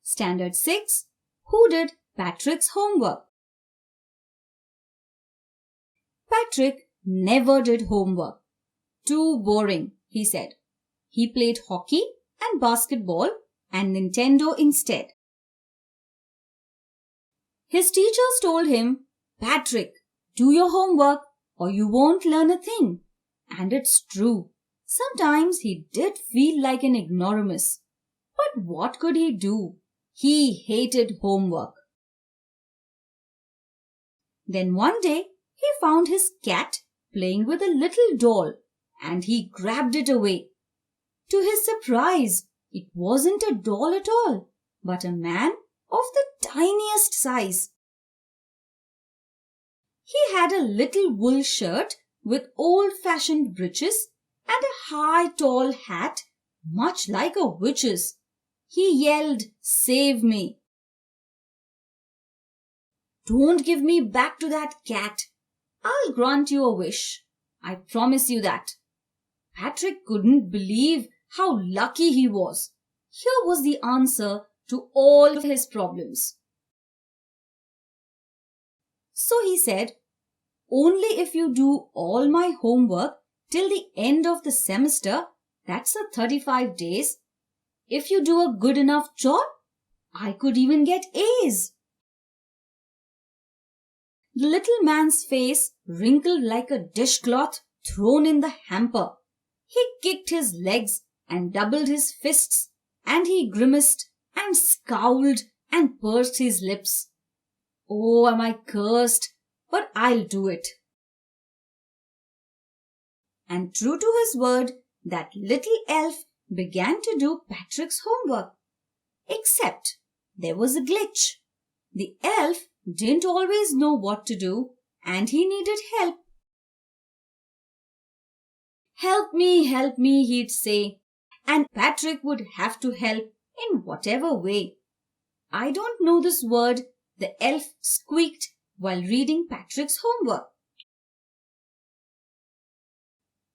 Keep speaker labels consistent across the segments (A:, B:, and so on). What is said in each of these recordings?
A: Standard 6. Who did Patrick's homework? Patrick never did homework. Too boring, he said. He played hockey and basketball and Nintendo instead. His teachers told him, Patrick, do your homework or you won't learn a thing. And it's true. Sometimes he did feel like an ignoramus. But what could he do? He hated homework. Then one day, he found his cat playing with a little doll and he grabbed it away. To his surprise, it wasn't a doll at all, but a man of the tiniest size. He had a little wool shirt with old-fashioned breeches and a high tall hat, much like a witch's. He yelled, "Save me!" "Don't give me back to that cat. I'll grant you a wish. I promise you that." Patrick couldn't believe how lucky he was. Here was the answer to all his problems. So he said, "Only if you do all my homework till the end of the semester, that's a 35 days. If you do a good enough job, I could even get A's." The little man's face wrinkled like a dishcloth thrown in the hamper. He kicked his legs and doubled his fists, and he grimaced and scowled and pursed his lips. "Oh, am I cursed? But I'll do it." And true to his word, that little elf began to do Patrick's homework. Except there was a glitch. The elf didn't always know what to do and he needed help. Help me, he'd say, and Patrick would have to help in whatever way. "I don't know this word," the elf squeaked while reading Patrick's homework.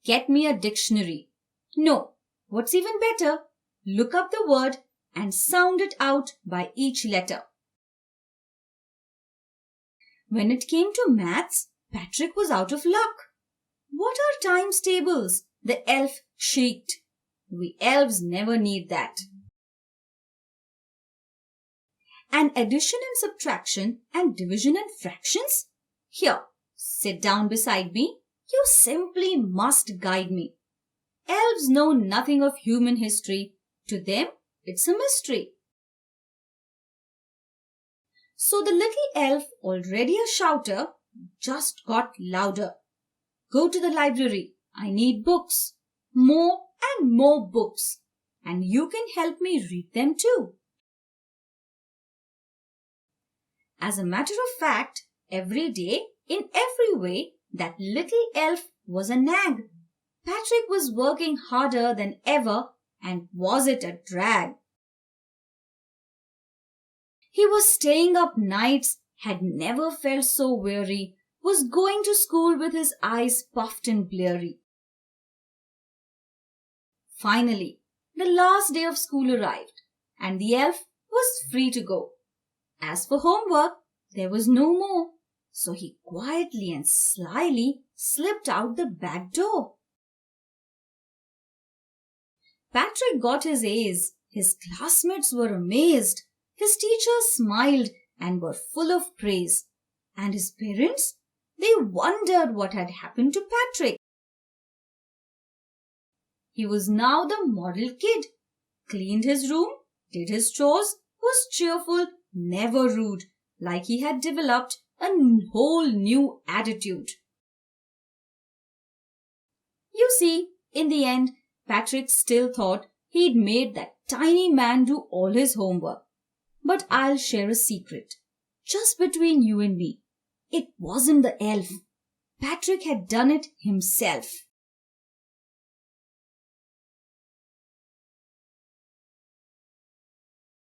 A: "Get me a dictionary." "No, what's even better, look up the word and sound it out by each letter." When it came to maths, Patrick was out of luck. "What are times tables?" the elf shrieked. "We elves never need that." "And addition and subtraction and division and fractions? Here, sit down beside me. You simply must guide me. Elves know nothing of human history. To them, it's a mystery." So the little elf, already a shouter, just got louder. "Go to the library. I need books. More and more books. And you can help me read them too." As a matter of fact, every day, in every way, that little elf was a nag. Patrick was working harder than ever, and was it a drag? He was staying up nights, had never felt so weary, was going to school with his eyes puffed and bleary. Finally, the last day of school arrived, and the elf was free to go. As for homework, there was no more, so he quietly and slyly slipped out the back door. Patrick got his A's. His classmates were amazed. His teachers smiled and were full of praise. And his parents? They wondered what had happened to Patrick. He was now the model kid. Cleaned his room, did his chores, was cheerful, never rude, like he had developed a whole new attitude. You see, in the end, Patrick still thought he'd made that tiny man do all his homework. But I'll share a secret. Just between you and me. It wasn't the elf. Patrick had done it himself.